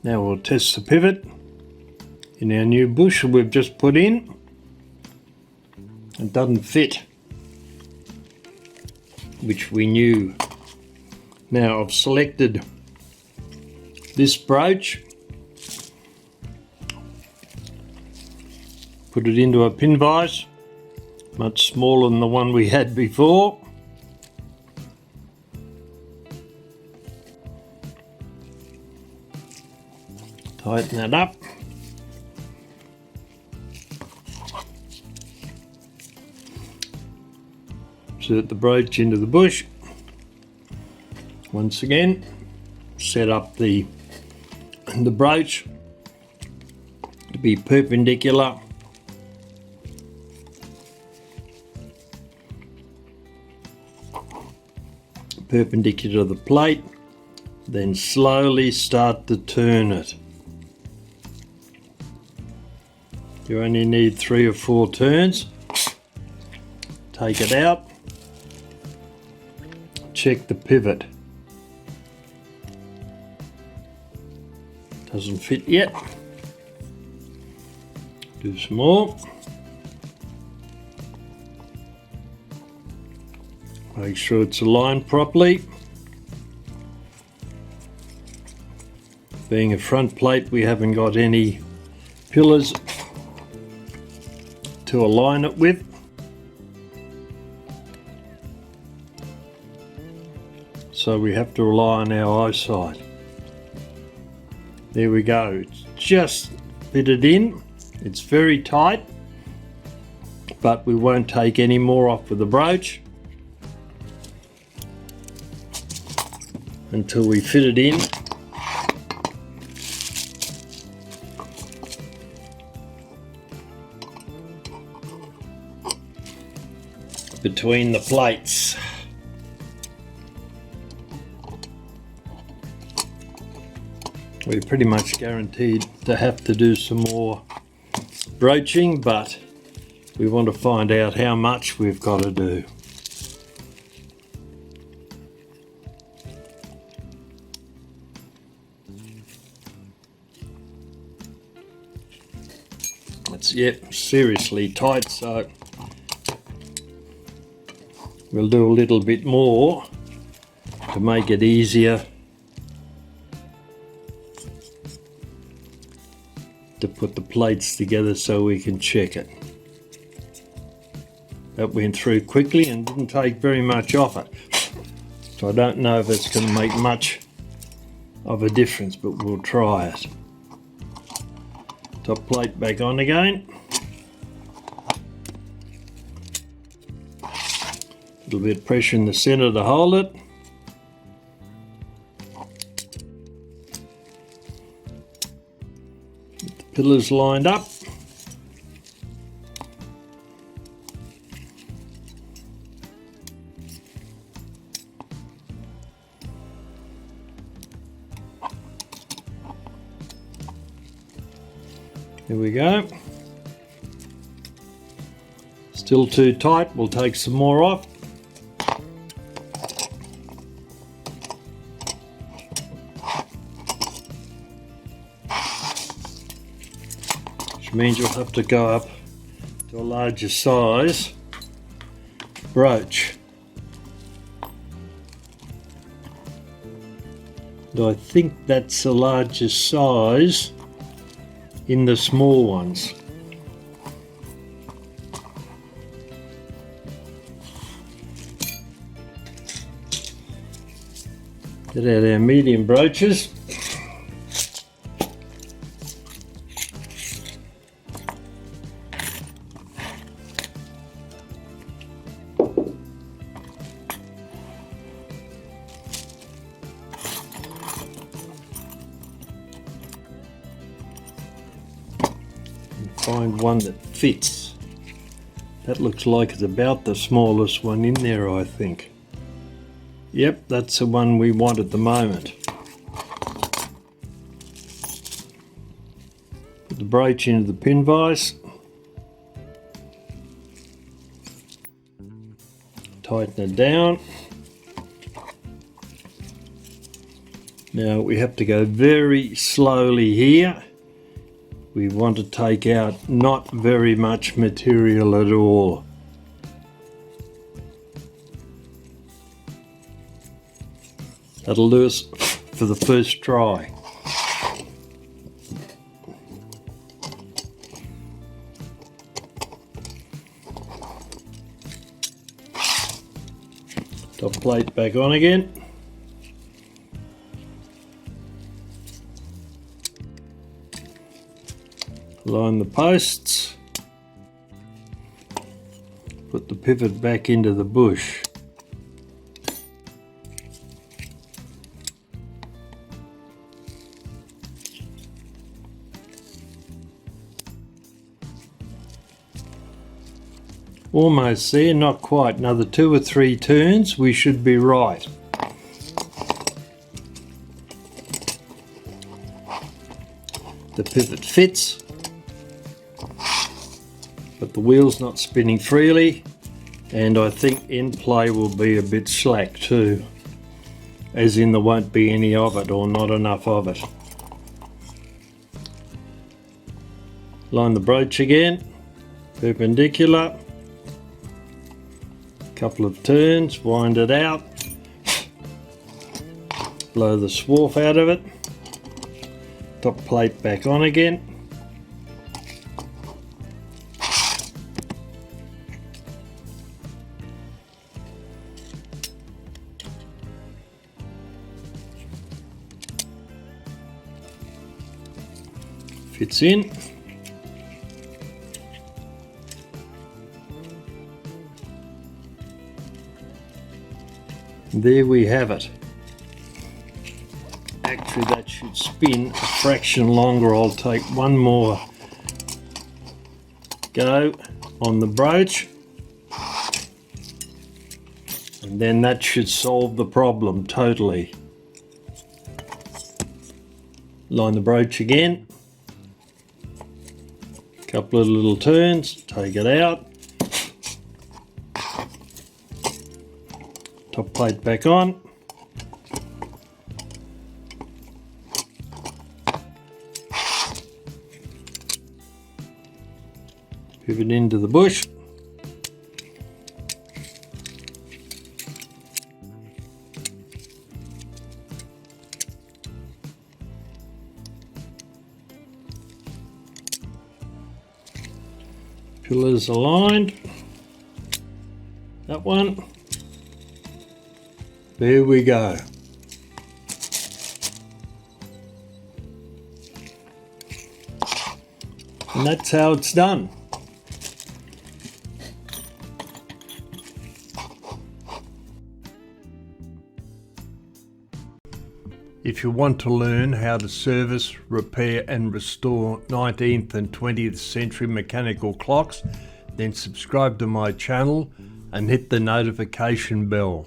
Now we'll test the pivot in our new bush we've just put in. It doesn't fit, which we knew. Now I've selected this brooch, put it into a pin vise, much smaller than the one we had before. Tighten that up. Insert the brooch into the bush. Once again, set up the brooch to be perpendicular to the plate, then slowly start to turn it. You only need 3 or 4 turns. Take it out, check the pivot. Doesn't fit yet. Do some more. Make sure it's aligned properly. Being a front plate, we haven't got any pillars to align it with. So we have to rely on our eyesight. There we go, it's just fitted in. It's very tight, but we won't take any more off with the brooch until we fit it in. Between the plates. We're pretty much guaranteed to have to do some more broaching, but we want to find out how much we've got to do. It's seriously tight, so we'll do a little bit more to make it easier to put the plates together so we can check it. That went through quickly and didn't take very much off it. So I don't know if it's going to make much of a difference, but we'll try it. Top plate back on again. A little bit of pressure in the center to hold it. Get the pillars lined up. Here we go. Still too tight, we'll take some more off. Which means you'll have to go up to a larger size brooch. And I think that's the largest size in the small ones. Get out our medium brooches. Find one that fits. That looks like it's about the smallest one in there, I think. Yep, that's the one we want at the moment. Put the brooch into the pin vise. Tighten it down. Now we have to go very slowly here. We want to take out not very much material at all. That'll do us for the first try. Top plate back on again. Line the posts. Put the pivot back into the bush. Almost there, not quite. Another 2 or 3 turns, we should be right. The pivot fits, but the wheel's not spinning freely, and I think end play will be a bit slack too, as in there won't be any of it or not enough of it. Line the broach again, perpendicular. Couple of turns, wind it out, blow the swarf out of it, top plate back on again, fits in. There we have it. Actually that should spin a fraction longer. I'll take one more go on the broach and then that should solve the problem totally. Line the broach again, couple of little turns, take it out. Top plate back on. Pivot into the bush. Pillars aligned. That one. There we go. And that's how it's done. If you want to learn how to service, repair and restore 19th and 20th century mechanical clocks, then subscribe to my channel and hit the notification bell.